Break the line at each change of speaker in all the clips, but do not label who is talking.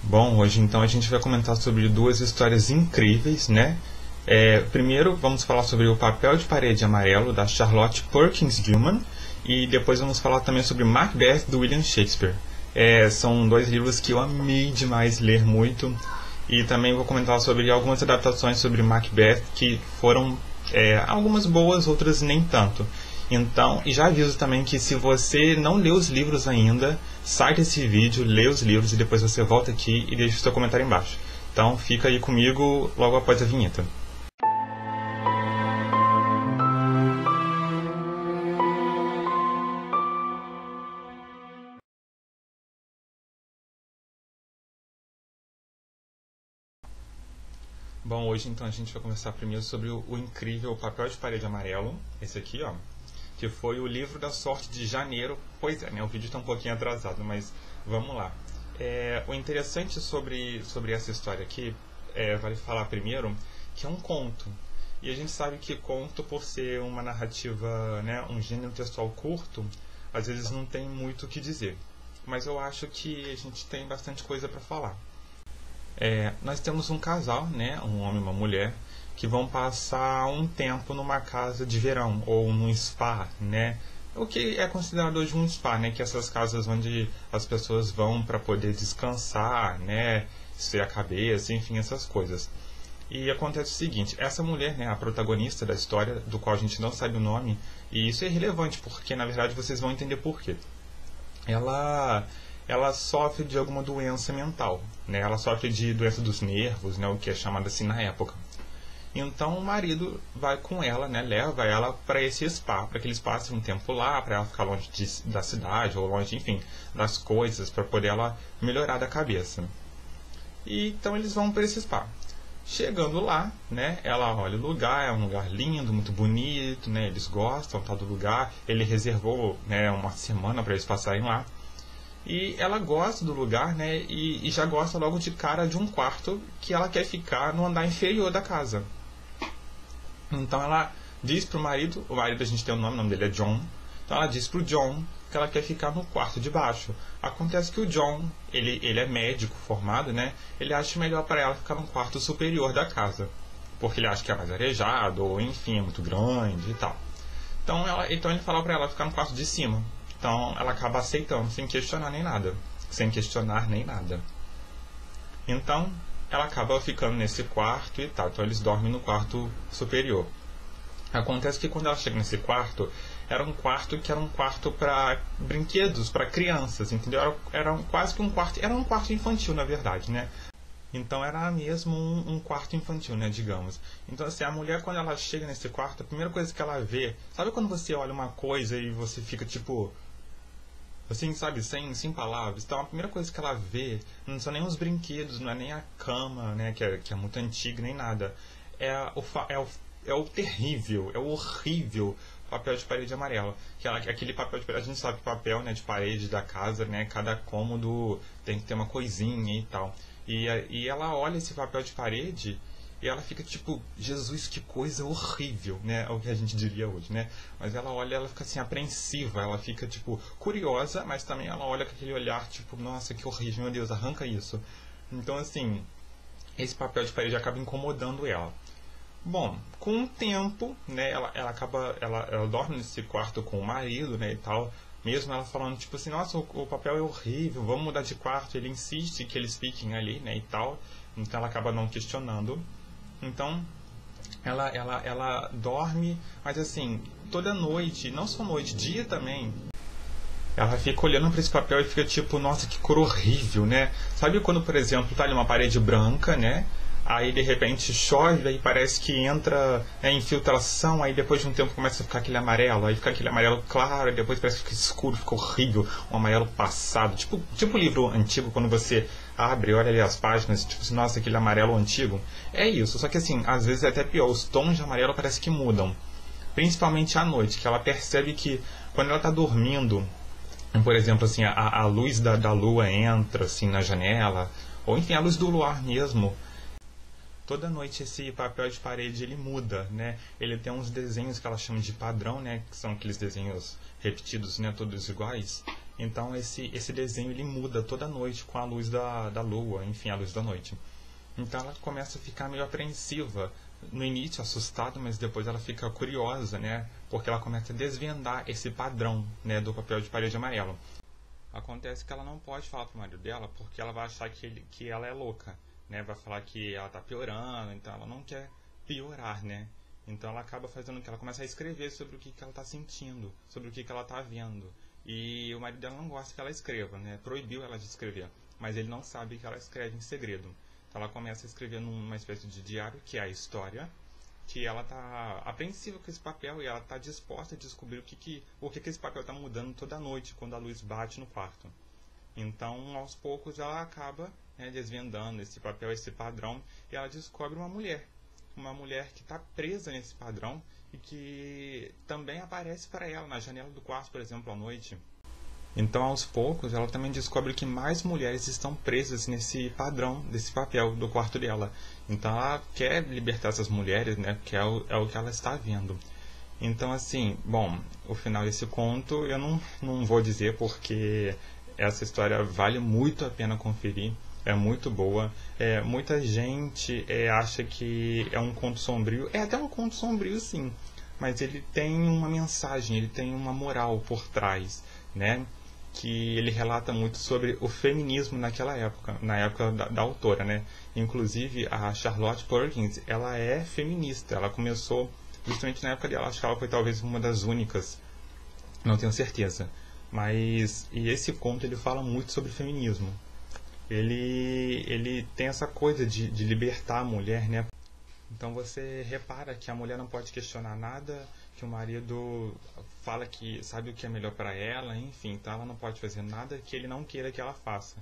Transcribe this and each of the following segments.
Bom, hoje então a gente vai comentar sobre duas histórias incríveis, né? Primeiro vamos falar sobre O Papel de Parede Amarelo, da Charlotte Perkins Gilman, e depois vamos falar também sobre Macbeth, do William Shakespeare. São dois livros que eu amei demais ler muito, e também vou comentar sobre algumas adaptações sobre Macbeth que foram algumas boas, outras nem tanto. Então, e já aviso também que se você não leu os livros ainda, sai desse vídeo, lê os livros e depois você volta aqui e deixa o seu comentário embaixo. Então, fica aí comigo logo após a vinheta. Bom, hoje então a gente vai conversar primeiro sobre o incrível Papel de Parede Amarelo, esse aqui, ó, que foi o livro da sorte de janeiro. Pois é, né, o vídeo está um pouquinho atrasado, mas vamos lá. O interessante sobre essa história aqui, vale falar primeiro, que é um conto. E a gente sabe que conto, por ser uma narrativa, né, um gênero textual curto, às vezes não tem muito o que dizer. Mas eu acho que a gente tem bastante coisa para falar. Nós temos um casal, né, um homem e uma mulher, que vão passar um tempo numa casa de verão, ou num spa, né? O que é considerado hoje um spa, né? Que é essas casas onde as pessoas vão para poder descansar, né? Esfriar a cabeça, enfim, essas coisas. E acontece o seguinte, essa mulher, né, a protagonista da história, do qual a gente não sabe o nome, e isso é irrelevante, porque na verdade vocês vão entender por quê. Ela sofre de alguma doença mental, né? Ela sofre de doença dos nervos, né? O que é chamado assim na época. Então o marido vai com ela, né? Leva ela para esse spa, para que eles passem um tempo lá, para ela ficar longe da cidade, ou longe, enfim, das coisas, para poder ela melhorar da cabeça. E então eles vão para esse spa. Chegando lá, né? Ela olha o lugar, é um lugar lindo, muito bonito, né? Eles gostam, tá, do lugar. Ele reservou, né, uma semana para eles passarem lá. E ela gosta do lugar, né? E já gosta logo de cara de um quarto que ela quer ficar no andar inferior da casa. Então ela diz pro marido, o marido a gente tem o nome dele é John. Então ela diz pro John que ela quer ficar no quarto de baixo. Acontece que o John, ele é médico formado, né? Ele acha melhor para ela ficar no quarto superior da casa, porque ele acha que é mais arejado, ou enfim, é muito grande e tal. Então ele fala para ela ficar no quarto de cima. Então ela acaba aceitando, sem questionar nem nada. Então ela acaba ficando nesse quarto e tal. Então eles dormem no quarto superior. Acontece que quando ela chega nesse quarto, era um quarto para brinquedos, para crianças, entendeu? Era quase que um quarto, era um quarto infantil, na verdade, né? Então era mesmo um quarto infantil, né, digamos. Então assim, a mulher, quando ela chega nesse quarto, a primeira coisa que ela vê, sabe quando você olha uma coisa e você fica tipo, assim, sabe, sem palavras. Então a primeira coisa que ela vê não são nem os brinquedos, não é nem a cama, né, que é muito antiga, nem nada. É o terrível, é o horrível papel de parede amarelo. Aquele papel de parede, a gente sabe que papel, né, de parede da casa, né, cada cômodo tem que ter uma coisinha e tal. E ela olha esse papel de parede e ela fica tipo, Jesus, que coisa horrível, né? É o que a gente diria hoje, né? Mas ela olha, ela fica assim, apreensiva, ela fica tipo, curiosa, mas também ela olha com aquele olhar tipo, nossa, que horrível, meu Deus, arranca isso. Então assim, esse papel de parede acaba incomodando ela. Bom, com o tempo, né, ela dorme nesse quarto com o marido, né, e tal, mesmo ela falando, tipo assim, nossa, o papel é horrível, vamos mudar de quarto, ele insiste que eles fiquem ali, né, e tal, então ela acaba não questionando. Então, ela dorme, mas assim, toda noite, não só noite, dia também, ela fica olhando para esse papel e fica tipo, nossa, que cor horrível, né? Sabe quando, por exemplo, tá ali uma parede branca, né? Aí de repente chove, aí parece que entra, né, infiltração, aí depois de um tempo começa a ficar aquele amarelo, aí fica aquele amarelo claro, aí depois parece que fica escuro, fica horrível, um amarelo passado, tipo livro antigo, quando você abre, olha ali as páginas, tipo assim, nossa, aquele amarelo antigo. É isso, só que assim, às vezes é até pior, os tons de amarelo parece que mudam, principalmente à noite, que ela percebe que quando ela está dormindo, por exemplo, assim, a luz da lua entra assim na janela, ou enfim, a luz do luar mesmo. Toda noite esse papel de parede ele muda, né? Ele tem uns desenhos que ela chama de padrão, né? Que são aqueles desenhos repetidos, né? Todos iguais. Então esse desenho ele muda toda noite com a luz da lua, enfim, a luz da noite. Então ela começa a ficar meio apreensiva, no início assustada, mas depois ela fica curiosa, né? Porque ela começa a desvendar esse padrão, né, do papel de parede amarelo. Acontece que ela não pode falar pro marido dela porque ela vai achar que ela é louca, né? Vai falar que ela tá piorando, então ela não quer piorar, né? Então ela acaba fazendo o que? Ela começa a escrever sobre o que ela tá sentindo, sobre o que ela tá vendo. E o marido dela não gosta que ela escreva, né? Proibiu ela de escrever, mas ele não sabe que ela escreve em segredo. Então ela começa a escrever numa espécie de diário, que é a história, que ela tá apreensiva com esse papel e ela tá disposta a descobrir o que esse papel tá mudando toda noite, quando a luz bate no quarto. Então, aos poucos, ela acaba, né, desvendando esse papel, esse padrão, e ela descobre uma mulher que está presa nesse padrão e que também aparece para ela na janela do quarto, por exemplo, à noite. Então, aos poucos, ela também descobre que mais mulheres estão presas nesse padrão, desse papel do quarto dela. Então, ela quer libertar essas mulheres, né? Porque é o que ela está vendo. Então, assim, bom, o final desse conto eu não vou dizer porque essa história vale muito a pena conferir. É muito boa. Muita gente acha que é um conto sombrio. É até um conto sombrio, sim. Mas ele tem uma mensagem, ele tem uma moral por trás, né? Que ele relata muito sobre o feminismo naquela época, na época da autora, né? Inclusive, a Charlotte Perkins, ela é feminista. Ela começou justamente na época dela. Acho que ela foi talvez uma das únicas. Não tenho certeza. Mas, e esse conto, ele fala muito sobre feminismo. Ele tem essa coisa de libertar a mulher, né? Então você repara que a mulher não pode questionar nada, que o marido fala que sabe o que é melhor para ela, enfim, então ela não pode fazer nada que ele não queira que ela faça,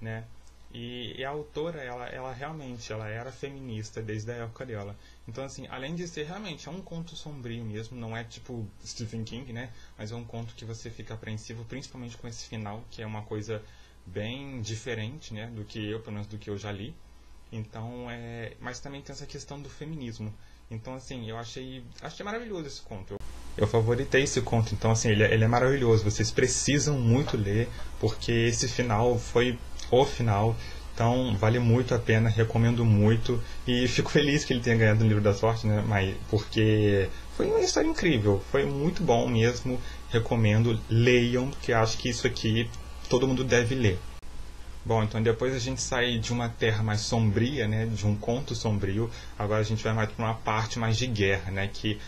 né? E a autora, ela realmente, ela era feminista desde a época dela. Então, assim, além de ser realmente, é um conto sombrio mesmo, não é tipo Stephen King, né? Mas é um conto que você fica apreensivo, principalmente com esse final, que é uma coisa bem diferente, né? Do que eu, pelo menos do que eu já li. Então, mas também tem essa questão do feminismo. Então, assim, eu achei maravilhoso esse conto. Eu favoritei esse conto, então, assim, ele é maravilhoso. Vocês precisam muito ler, porque esse final foi o final. Então, vale muito a pena, recomendo muito. E fico feliz que ele tenha ganhado o Livro da Sorte, né? Mas, porque foi uma história incrível, foi muito bom mesmo. Recomendo, leiam, porque acho que isso aqui todo mundo deve ler. Bom, então depois a gente sai de uma terra mais sombria, né, de um conto sombrio, agora a gente vai mais para uma parte mais de guerra, né, que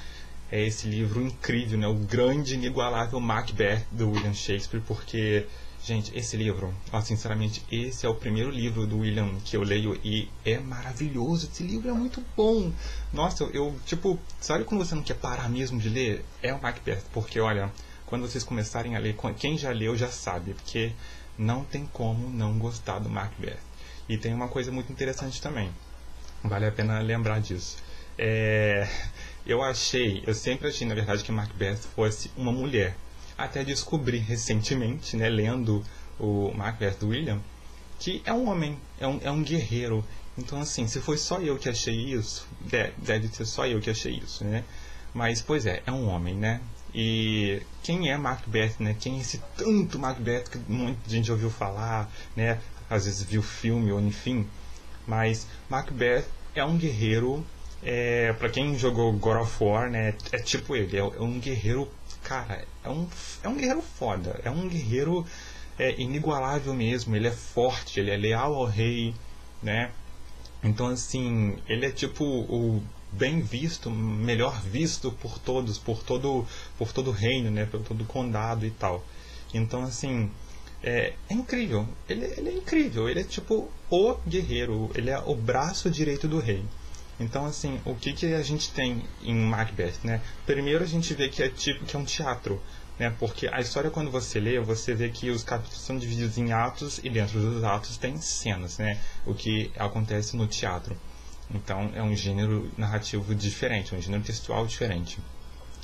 é esse livro incrível, né, o grande, inigualável Macbeth, do William Shakespeare, porque, gente, esse livro, sinceramente, esse é o primeiro livro do William que eu leio e é maravilhoso, esse livro é muito bom. Nossa, eu tipo, sabe quando você não quer parar mesmo de ler? É o Macbeth, porque, olha, quando vocês começarem a ler, quem já leu já sabe, porque não tem como não gostar do Macbeth. E tem uma coisa muito interessante também. Vale a pena lembrar disso. Eu sempre achei, na verdade, que Macbeth fosse uma mulher. Até descobri recentemente, né, lendo o Macbeth do William, que é um homem, é um guerreiro. Então, assim, se foi só eu que achei isso, deve ser só eu que achei isso, né? Mas, pois é um homem, né? E quem é Macbeth, né? Quem é esse tanto Macbeth que muita gente ouviu falar, né? Às vezes viu filme ou enfim. Mas Macbeth é um guerreiro, para quem jogou God of War, né? É tipo ele, é um guerreiro, cara, é um guerreiro foda, é um guerreiro inigualável mesmo. Ele é forte, ele é leal ao rei, né? Então, assim, ele é tipo o bem visto, melhor visto por todos, por todo o reino, né, por todo o condado e tal. Então, assim, é incrível. Ele é incrível. Ele é tipo o guerreiro. Ele é o braço direito do rei. Então, assim, o que a gente tem em Macbeth, né? Primeiro a gente vê que é um teatro, né? Porque a história, quando você lê, você vê que os capítulos são divididos em atos e dentro dos atos tem cenas, né? O que acontece no teatro. Então é um gênero narrativo diferente, um gênero textual diferente.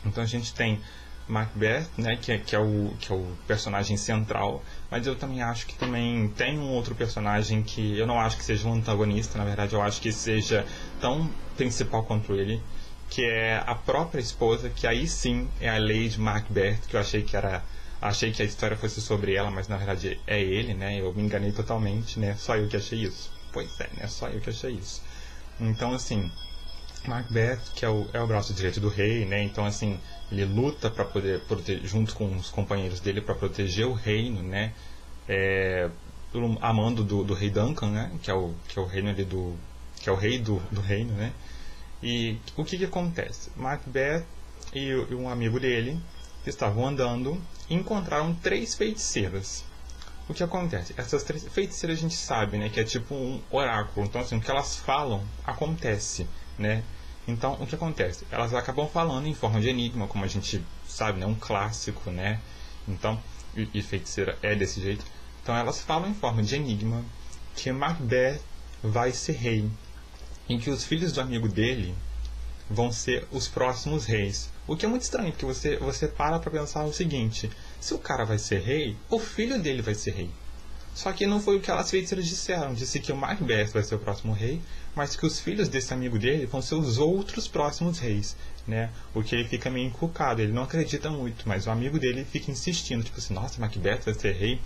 Então a gente tem Macbeth, né, que é o personagem central, mas eu também acho que também tem um outro personagem que eu não acho que seja um antagonista, na verdade eu acho que seja tão principal quanto ele, que é a própria esposa, que aí sim é a Lady Macbeth, que eu achei que era achei que a história fosse sobre ela, mas na verdade é ele, né? Eu me enganei totalmente, né? Só eu que achei isso. Pois é, né? Só eu que achei isso. Então, assim, Macbeth, que é o braço direito do rei, né? Então, assim, ele luta para poder proteger, junto com os companheiros dele, para proteger o reino, né? A mando do rei Duncan, né? Que é o reino ali que é o rei do reino, né? E o que acontece? Macbeth e um amigo dele estavam andando e encontraram 3 feiticeiras. O que acontece? Essas 3 feiticeiras a gente sabe, né? Que é tipo um oráculo. Então, assim, o que elas falam acontece, né? Então, o que acontece? Elas acabam falando em forma de enigma, como a gente sabe, né? Um clássico, né? Então, e feiticeira é desse jeito. Então, elas falam em forma de enigma que Macbeth vai ser rei e que os filhos do amigo dele vão ser os próximos reis. O que é muito estranho, porque você para pensar o seguinte: se o cara vai ser rei, o filho dele vai ser rei. Só que não foi o que aquelas feiticeiras disseram. Disse que o Macbeth vai ser o próximo rei, mas que os filhos desse amigo dele vão ser os outros próximos reis, né? O que ele fica meio encucado, ele não acredita muito, mas o amigo dele fica insistindo, tipo assim, nossa, Macbeth vai ser rei.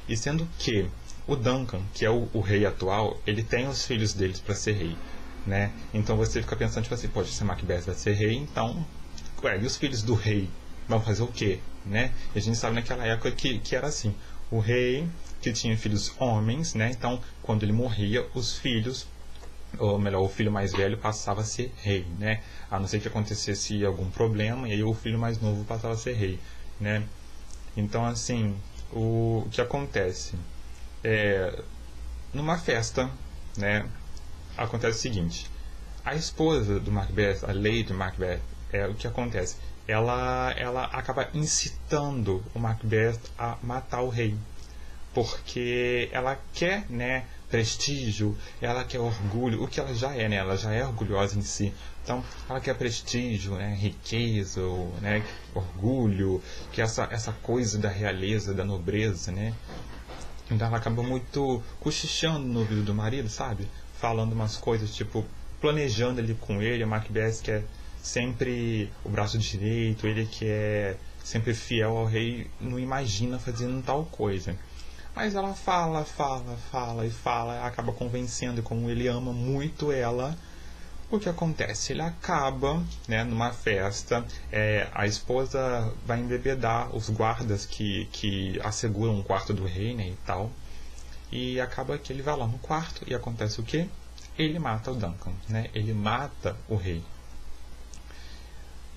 E sendo que o Duncan, que é o rei atual, ele tem os filhos deles para ser rei, né? Então você fica pensando, tipo assim, pode ser Macbeth vai ser rei, então, e os filhos do rei vão fazer o quê, né? E a gente sabe naquela época que era assim, o rei que tinha filhos homens, né? Então, quando ele morria, os filhos, ou melhor, o filho mais velho passava a ser rei, né? A não ser que acontecesse algum problema, e aí o filho mais novo passava a ser rei, né? Então, assim, o que acontece? Numa festa, né? Acontece o seguinte: a esposa do Macbeth, a Lady Macbeth, o que acontece? Ela acaba incitando o Macbeth a matar o rei, porque ela quer, né, prestígio, ela quer orgulho, o que ela já é, né? Ela já é orgulhosa em si. Então, ela quer prestígio, né, riqueza, né, orgulho, que essa coisa da realeza, da nobreza, né? Então ela acaba muito cochichando no ouvido do marido, sabe? Falando umas coisas, tipo, planejando ali com ele. A Macbeth que é sempre o braço direito, ele que é sempre fiel ao rei, não imagina fazendo tal coisa. Mas ela fala e fala, acaba convencendo, e como ele ama muito ela, o que acontece? Ele acaba, né, numa festa, a esposa vai embebedar os guardas que asseguram o quarto do rei, né, e tal, e acaba que ele vai lá no quarto e acontece o quê? Ele mata o Duncan, né, ele mata o rei.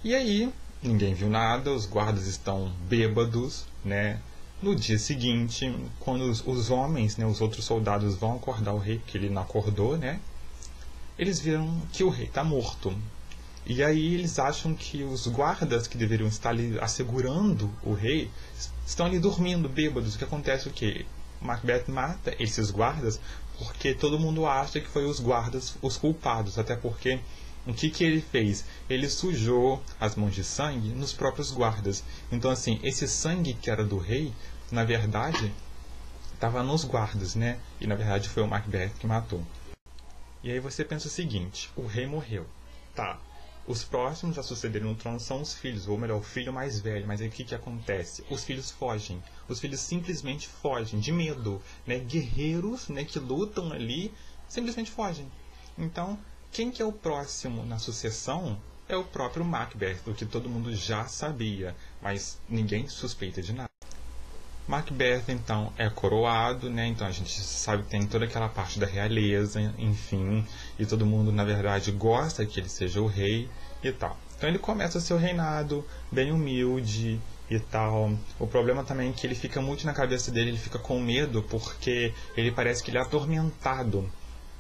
E aí, ninguém viu nada, os guardas estão bêbados, né. No dia seguinte, quando os homens, né, os outros soldados vão acordar o rei, porque ele não acordou, né, eles viram que o rei está morto. E aí eles acham que os guardas que deveriam estar ali assegurando o rei estão ali dormindo, bêbados. O que acontece? O que? Macbeth mata esses guardas porque todo mundo acha que foi os guardas os culpados. Até porque o que ele fez? Ele sujou as mãos de sangue nos próprios guardas. Então, assim, esse sangue que era do rei, na verdade, estava nos guardas, né? E na verdade foi o Macbeth que matou. E aí você pensa o seguinte: o rei morreu. Tá. Os próximos a sucederem no trono são os filhos, ou melhor, o filho mais velho. Mas aí o que acontece? Os filhos fogem. Os filhos simplesmente fogem, de medo, né? Guerreiros, né, que lutam ali, simplesmente fogem. Então, quem que é o próximo na sucessão é o próprio Macbeth, o que todo mundo já sabia, mas ninguém suspeita de nada. Macbeth, então, é coroado, né? Então a gente sabe que tem toda aquela parte da realeza, enfim, e todo mundo, na verdade, gosta que ele seja o rei e tal. Então ele começa seu reinado bem humilde e tal. O problema também é que ele fica muito na cabeça dele, ele fica com medo porque ele parece que ele é atormentado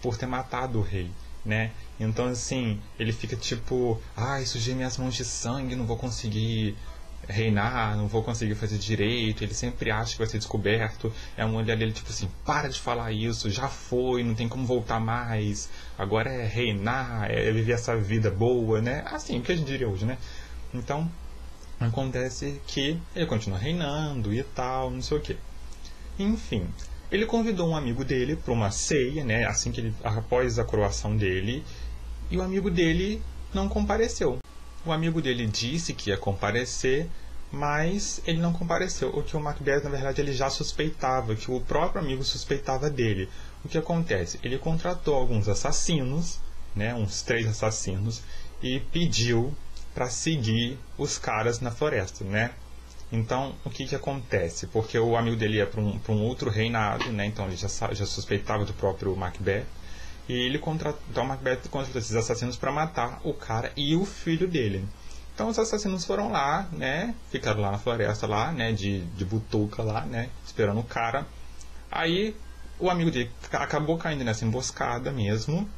por ter matado o rei, né? Então, assim, ele fica tipo, sujei minhas mãos de sangue, não vou conseguir reinar, não vou conseguir fazer direito. Ele sempre acha que vai ser descoberto. É a mulher dele tipo assim: para de falar isso, já foi, não tem como voltar mais, agora é reinar, é viver essa vida boa, né? Assim, o que a gente diria hoje, né? Então acontece que ele continua reinando e tal, não sei o que. Enfim, ele convidou um amigo dele para uma ceia, né, assim que ele, após a coroação dele, e o amigo dele não compareceu. O amigo dele disse que ia comparecer, mas ele não compareceu. O que o Macbeth, na verdade, ele já suspeitava, que o próprio amigo suspeitava dele. O que acontece? Ele contratou alguns assassinos, né, uns 3 assassinos, e pediu para seguir os caras na floresta, né? Então, o que acontece? Porque o amigo dele ia para um outro reinado, né? Então ele já suspeitava do próprio Macbeth. E ele então o Macbeth contratou esses assassinos para matar o cara e o filho dele. Então os assassinos foram lá, né? Ficaram lá na floresta, lá, né? De butuca lá, né? Esperando o cara. Aí o amigo dele acabou caindo nessa emboscada mesmo.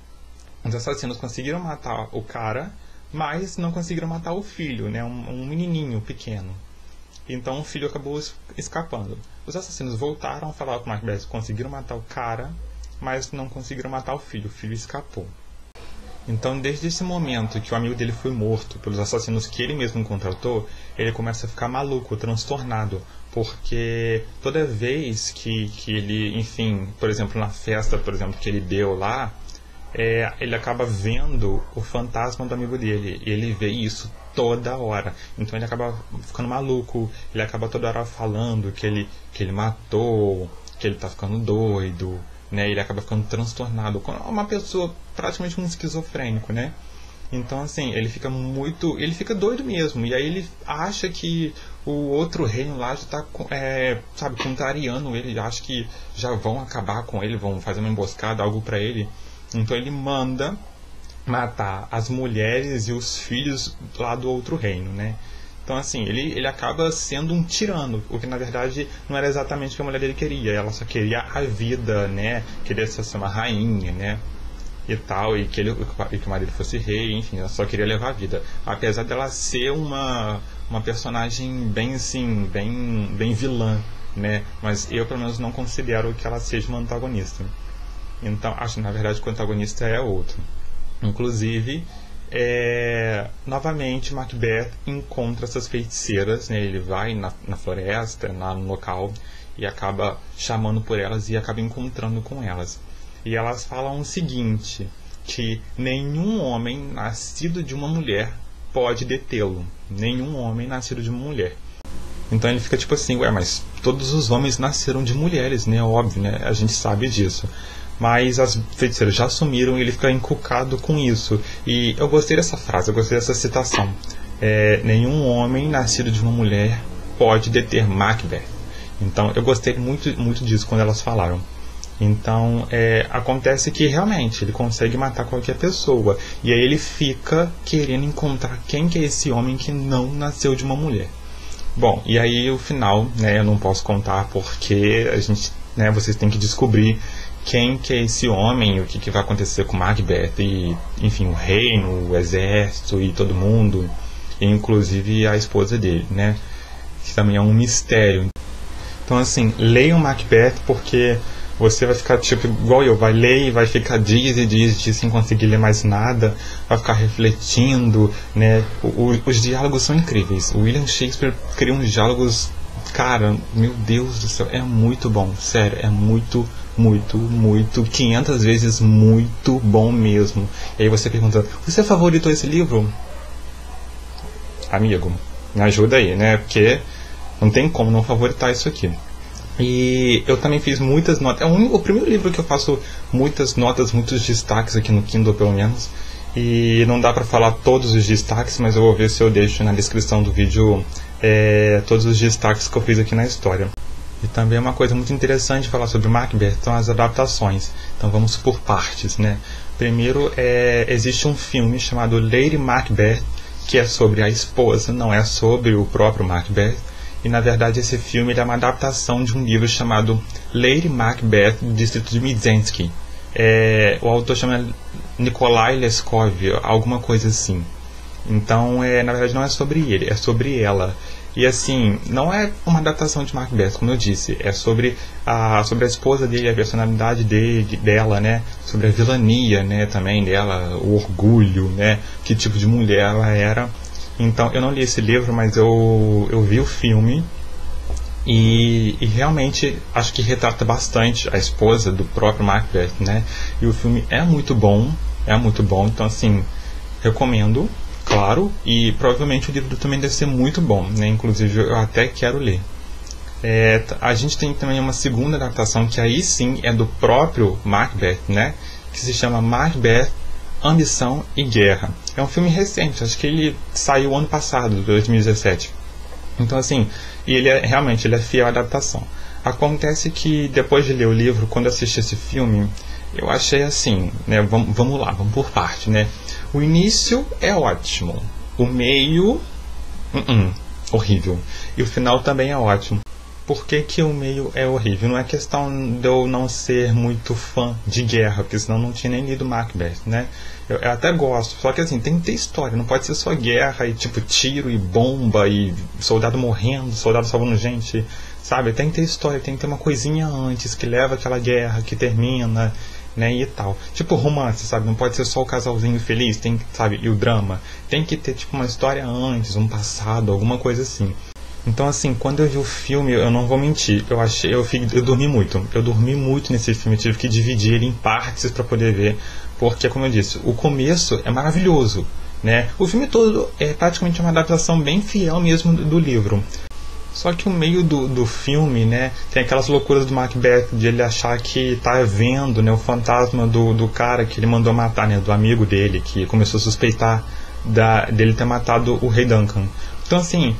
Os assassinos conseguiram matar o cara, mas não conseguiram matar o filho, né? Um menininho pequeno. Então o filho acabou escapando. Os assassinos voltaram a falar com o Macbeth, conseguiram matar o cara, mas não conseguiram matar o filho escapou. Então, desde esse momento que o amigo dele foi morto pelos assassinos que ele mesmo contratou, ele começa a ficar maluco, transtornado, porque toda vez que ele, enfim, por exemplo, na festa, por exemplo, que ele deu lá, ele acaba vendo o fantasma do amigo dele, e ele vê isso toda hora. Então ele acaba ficando maluco, ele acaba toda hora falando que ele matou, que ele tá ficando doido, né? Ele acaba ficando transtornado, uma pessoa praticamente um esquizofrênico, né? Então assim, ele fica doido mesmo, e aí ele acha que o outro reino lá já tá, sabe, contrariando ele, acha que já vão acabar com ele, vão fazer uma emboscada, algo pra ele. Então ele manda matar as mulheres e os filhos lá do outro reino, né? Então assim, ele acaba sendo um tirano, o que na verdade não era exatamente o que a mulher dele queria, ela só queria a vida, né? Queria ser uma rainha, né? E tal, e que o marido fosse rei, enfim, ela só queria levar a vida. Apesar dela ser uma personagem bem assim, bem vilã, né? Mas eu pelo menos não considero que ela seja uma antagonista. Então, acho que na verdade o antagonista é outro. Inclusive, novamente Macbeth encontra essas feiticeiras, né? Ele vai na floresta, lá no local, e acaba chamando por elas e acaba encontrando com elas. E elas falam o seguinte, que nenhum homem nascido de uma mulher pode detê-lo. Nenhum homem nascido de uma mulher. Então ele fica tipo assim, mas todos os homens nasceram de mulheres, né? Óbvio, né? A gente sabe disso. Mas as feiticeiras já sumiram e ele fica encucado com isso. E eu gostei dessa frase, eu gostei dessa citação. Nenhum homem nascido de uma mulher pode deter Macbeth. Então eu gostei muito, muito disso quando elas falaram. Então acontece que realmente ele consegue matar qualquer pessoa. E aí ele fica querendo encontrar quem que é esse homem que não nasceu de uma mulher. Bom, e aí o final, né, eu não posso contar porque a gente, né, vocês têm que descobrir quem que é esse homem, o que vai acontecer com Macbeth e, enfim, o reino, o exército e todo mundo, inclusive a esposa dele, né? Que também é um mistério. Então, assim, leiam Macbeth porque você vai ficar, tipo, igual eu, vai ler e vai ficar dias e dias sem conseguir ler mais nada, vai ficar refletindo, né? Os diálogos são incríveis. O William Shakespeare cria uns diálogos, cara, meu Deus do céu, é muito bom, sério, é muito 500 vezes muito bom mesmo. E aí você pergunta, você favoritou esse livro? Amigo, me ajuda aí, né? Porque não tem como não favoritar isso aqui. E eu também fiz muitas notas. É o primeiro livro que eu faço muitas notas, muitos destaques aqui no Kindle, pelo menos. E não dá pra falar todos os destaques, mas eu vou ver se eu deixo na descrição do vídeo todos os destaques que eu fiz aqui na história. E também uma coisa muito interessante falar sobre Macbeth são as adaptações. Então vamos por partes, né? Primeiro, existe um filme chamado Lady Macbeth, que é sobre a esposa, não é sobre o próprio Macbeth. E na verdade esse filme é uma adaptação de um livro chamado Lady Macbeth, do distrito de Mizensky. O autor chama Nikolai Leskov, alguma coisa assim. Então, na verdade não é sobre ele, é sobre ela. E assim, não é uma adaptação de Macbeth, como eu disse, é sobre a esposa dele, a personalidade dela, né? Sobre a vilania, né, também dela, o orgulho, né? Que tipo de mulher ela era. Então, eu não li esse livro, mas eu vi o filme e realmente acho que retrata bastante a esposa do próprio Macbeth, né? E o filme é muito bom, então assim, recomendo. claro, e provavelmente o livro também deve ser muito bom, né? Inclusive eu até quero ler. A gente tem também uma segunda adaptação que aí sim é do próprio Macbeth, né? Que se chama Macbeth, Ambição e Guerra. É um filme recente, acho que ele saiu ano passado, 2017. Então assim, e ele realmente é fiel à adaptação. Acontece que depois de ler o livro, quando eu assisti esse filme, eu achei assim, né? Vamos lá, vamos por parte, né? O início é ótimo, o meio, horrível, e o final também é ótimo. Por que o meio é horrível? Não é questão de eu não ser muito fã de guerra, porque senão eu não tinha nem lido Macbeth, né? Eu até gosto, só que assim, tem que ter história, não pode ser só guerra e tipo tiro e bomba e soldado morrendo, soldado salvando gente, sabe? Tem que ter história, tem que ter uma coisinha antes que leva aquela guerra, que termina, né, e tal. Tipo romance, sabe? Não pode ser só o casalzinho feliz, tem, sabe? E o drama. Tem que ter tipo uma história antes, um passado, alguma coisa assim. Então, assim, quando eu vi o filme, eu não vou mentir, eu dormi muito. Eu dormi muito nesse filme, eu tive que dividir ele em partes para poder ver, porque, como eu disse, o começo é maravilhoso, né? O filme todo é praticamente uma adaptação bem fiel mesmo do livro. Só que o meio do filme, né, tem aquelas loucuras do Macbeth, de ele achar que tá vendo, né, o fantasma do cara que ele mandou matar, né, do amigo dele, que começou a suspeitar dele ter matado o rei Duncan. Então, assim,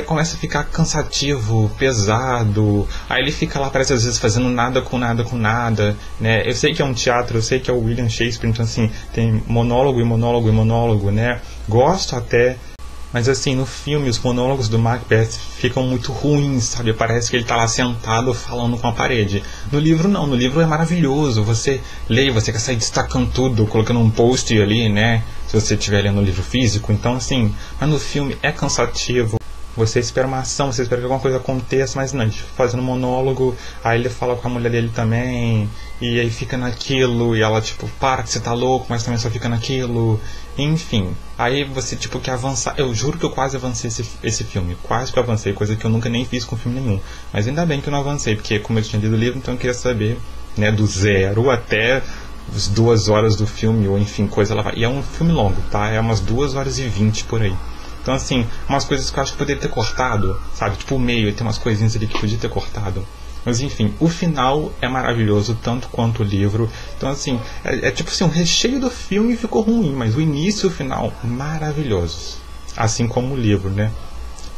começa a ficar cansativo, pesado. Aí ele fica lá, parece às vezes fazendo nada com nada, né? Eu sei que é um teatro, eu sei que é o William Shakespeare, então assim, tem monólogo e monólogo e monólogo, né? Gosto até, mas assim, no filme os monólogos do Macbeth ficam muito ruins, sabe? Parece que ele tá lá sentado falando com a parede. No livro não, no livro é maravilhoso. Você lê, você quer sair destacando tudo, colocando um post ali, né? Se você estiver lendo um livro físico. Então assim, mas no filme é cansativo. Você espera uma ação, você espera que alguma coisa aconteça, mas não, ele fica fazendo monólogo, aí ele fala com a mulher dele também, e aí fica naquilo, e ela tipo, para que você tá louco, mas também só fica naquilo, enfim. Aí você tipo quer avançar, eu juro que eu quase avancei esse filme, quase que eu avancei, coisa que eu nunca nem fiz com filme nenhum. Mas ainda bem que eu não avancei, porque como eu tinha lido o livro, então eu queria saber, né, do 0 até as 2 horas do filme, ou enfim, coisa lá vai. E é um filme longo, tá? É umas 2h20 por aí. Então, assim, umas coisas que eu acho que poderia ter cortado, sabe? Tipo, o meio, tem umas coisinhas ali que podia ter cortado. Mas, enfim, o final é maravilhoso, tanto quanto o livro. Então, assim, tipo assim, o recheio do filme ficou ruim, mas o início e o final, maravilhosos. Assim como o livro, né?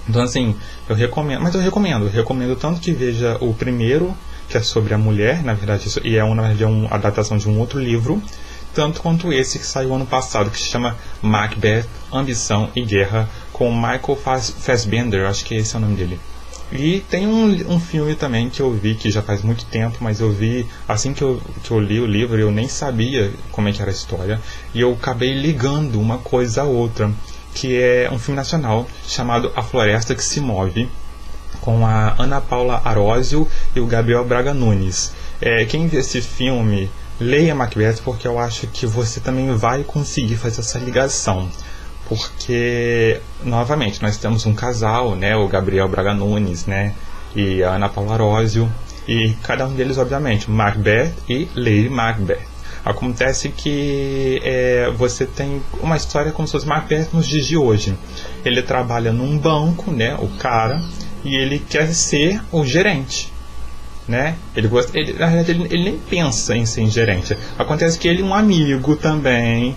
Então, assim, eu recomendo. Mas eu recomendo tanto que veja o primeiro, que é sobre a mulher, na verdade, e na verdade, é uma adaptação de um outro livro, tanto quanto esse que saiu ano passado, que se chama Macbeth, Ambição e Guerra, com Michael Fassbender, acho que esse é o nome dele. E tem um filme também que eu vi, que já faz muito tempo, mas eu vi assim que eu li o livro, eu nem sabia como é que era a história, e eu acabei ligando uma coisa a outra, que é um filme nacional chamado A Floresta que se Move, com a Ana Paula Arósio e o Gabriel Braga Nunes. Quem vê esse filme, leia Macbeth, porque eu acho que você também vai conseguir fazer essa ligação. Porque, novamente, nós temos um casal, né, o Gabriel Braga Nunes, né, e a Ana Paula Arósio, e cada um deles, obviamente, Macbeth e Lady Macbeth. Acontece que você tem uma história como se fosse Macbeth nos dias de hoje. Ele trabalha num banco, né, o cara, e ele quer ser o gerente, né? Na verdade, ele nem pensa em ser gerente. Acontece que ele e um amigo também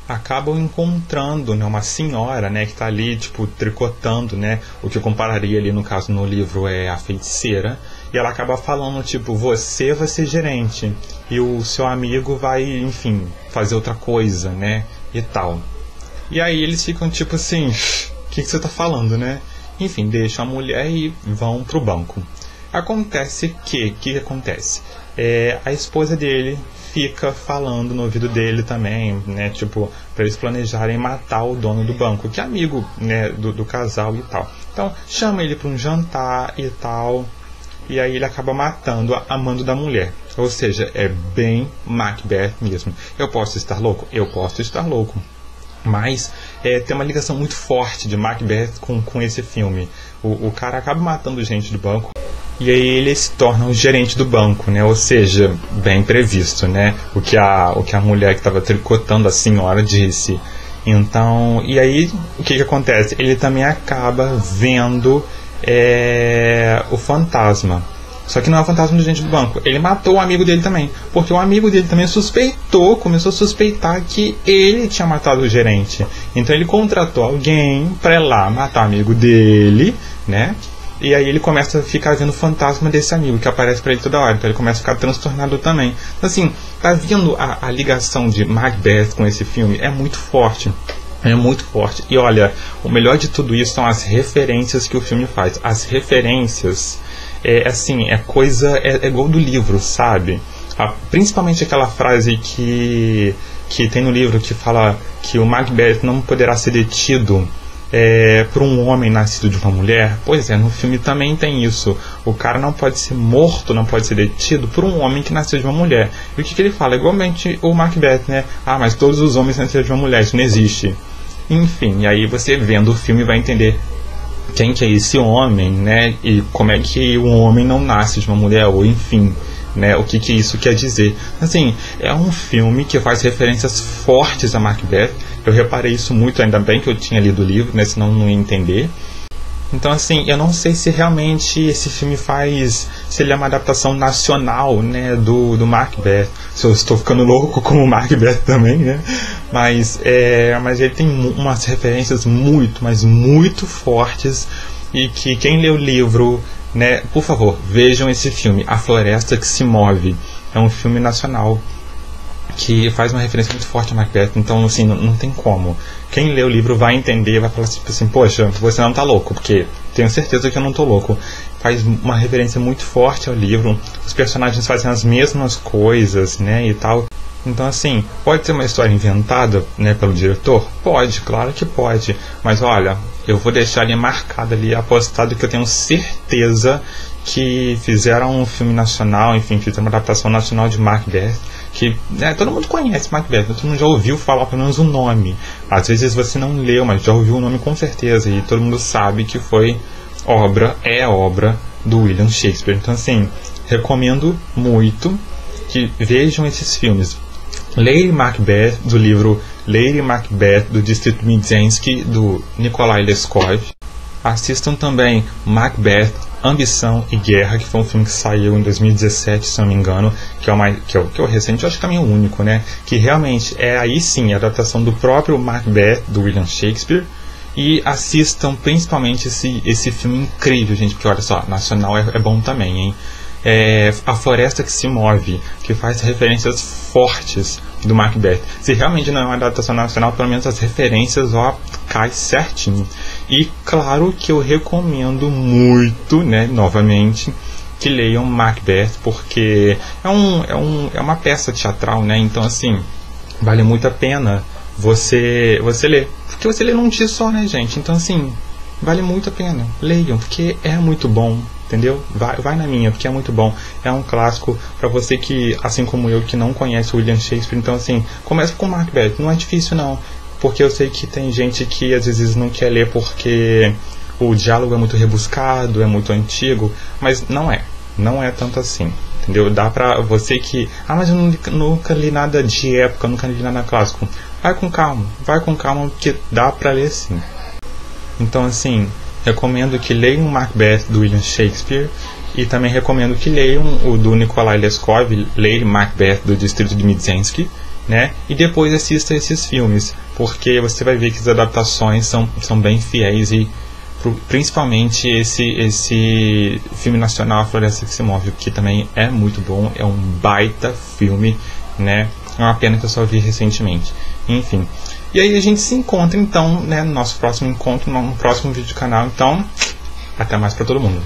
acabam encontrando, né, uma senhora, né, que está ali tipo tricotando, né, o que eu compararia ali no caso no livro é a feiticeira, e ela acaba falando tipo, você vai ser gerente e o seu amigo vai, enfim, fazer outra coisa, né, e tal. E aí eles ficam tipo assim, o que você está falando, né? Enfim, deixam a mulher e vão pro banco. Acontece que, o que acontece? A esposa dele fica falando no ouvido dele também, né, tipo, para eles planejarem matar o dono do banco, que é amigo, né, do casal e tal. Então, chama ele para um jantar e tal, e aí ele acaba matando a amando da mulher. Ou seja, é bem Macbeth mesmo. Eu posso estar louco? Eu posso estar louco. Mas tem uma ligação muito forte de Macbeth com esse filme. O cara acaba matando gente do banco, e aí ele se torna o gerente do banco, né? Ou seja, bem previsto, né? O que a mulher que estava tricotando a senhora disse. Então, e aí o que acontece? Ele também acaba vendo o fantasma. Só que não é o fantasma do gerente do banco. Ele matou o amigo dele também. Porque o amigo dele também começou a suspeitar que ele tinha matado o gerente. Então ele contratou alguém pra ir lá matar o amigo dele, né? E aí ele começa a ficar vendo o fantasma desse amigo, que aparece pra ele toda hora. Então ele começa a ficar transtornado também. Então, assim, tá vendo a ligação de Macbeth com esse filme? É muito forte. É muito forte. E olha, o melhor de tudo isso são as referências que o filme faz. As referências, é igual do livro, sabe? Principalmente aquela frase que tem no livro que fala que o Macbeth não poderá ser detido por um homem nascido de uma mulher. Pois é, no filme também tem isso. O cara não pode ser morto, não pode ser detido por um homem que nasceu de uma mulher. E o que ele fala? Igualmente o Macbeth, né? Mas todos os homens nasceram de uma mulher, isso não existe. Enfim, e aí você vendo o filme vai entender quem que é esse homem, né? E como é que um homem não nasce de uma mulher, ou enfim, né? O que isso quer dizer. Assim, é um filme que faz referências fortes a Macbeth. Eu reparei isso muito, ainda bem que eu tinha lido o livro, né? Senão não ia entender. Então, assim, eu não sei se realmente esse filme se ele é uma adaptação nacional, né, do Macbeth. Se eu estou ficando louco como o Macbeth também, né? Mas ele tem umas referências muito, mas muito fortes, e que quem lê o livro, né, por favor, vejam esse filme, A Floresta que se Move. É um filme nacional que faz uma referência muito forte a Macbeth. Então, assim, não tem como. Quem lê o livro vai entender, vai falar assim, poxa, você não tá louco, porque tenho certeza que eu não tô louco. Faz uma referência muito forte ao livro, os personagens fazem as mesmas coisas, né, e tal. Então, assim, pode ser uma história inventada, né, pelo diretor? Pode, claro que pode. Mas olha, eu vou deixar ali marcado ali, apostado, que eu tenho certeza que fizeram um filme nacional, enfim, fizeram uma adaptação nacional de Macbeth, que, né, todo mundo conhece Macbeth, todo mundo já ouviu falar pelo menos o nome. Às vezes você não leu, mas já ouviu o nome com certeza, e todo mundo sabe que foi obra do William Shakespeare. Então, assim, recomendo muito que vejam esses filmes. Lady Macbeth, do livro Lady Macbeth, do Distrito Mizensky, do Nikolai Leskov. Assistam também Macbeth, Ambição e Guerra, que foi um filme que saiu em 2017, se não me engano, que é o recente, eu acho que também é o único, né? Que realmente aí sim a adaptação do próprio Macbeth, do William Shakespeare. E assistam principalmente esse filme incrível, gente, porque olha só, nacional é bom também, hein? A Floresta que se Move, que faz referências fortes do Macbeth. Se realmente não é uma adaptação nacional, pelo menos as referências cai certinho. E claro que eu recomendo muito, né, novamente, que leiam Macbeth, porque é uma peça teatral, né? Então, assim, vale muito a pena você ler, porque você lê num dia só, né, gente? Então, assim, vale muito a pena, leiam, porque é muito bom, entendeu? Vai na minha, porque é muito bom. É um clássico para você que, assim como eu, que não conhece o William Shakespeare. Então, assim, começa com Macbeth, não é difícil não, porque eu sei que tem gente que às vezes não quer ler porque o diálogo é muito rebuscado, é muito antigo, mas não é tanto assim, entendeu? Dá pra você que, mas eu nunca li nada de época, nunca li nada clássico. Vai com calma, porque dá pra ler sim. Então, assim, recomendo que leiam Macbeth, do William Shakespeare, e também recomendo que leiam o do Nikolai Leskov, Lady Macbeth, do Distrito de Mizensky, né? E depois assista esses filmes, porque você vai ver que as adaptações são bem fiéis, e principalmente esse filme nacional, A Floresta que se Move, que também é muito bom, é um baita filme, né? É uma pena que eu só vi recentemente. Enfim. E aí a gente se encontra então, né, no nosso próximo encontro, no próximo vídeo do canal. Então, até mais pra todo mundo.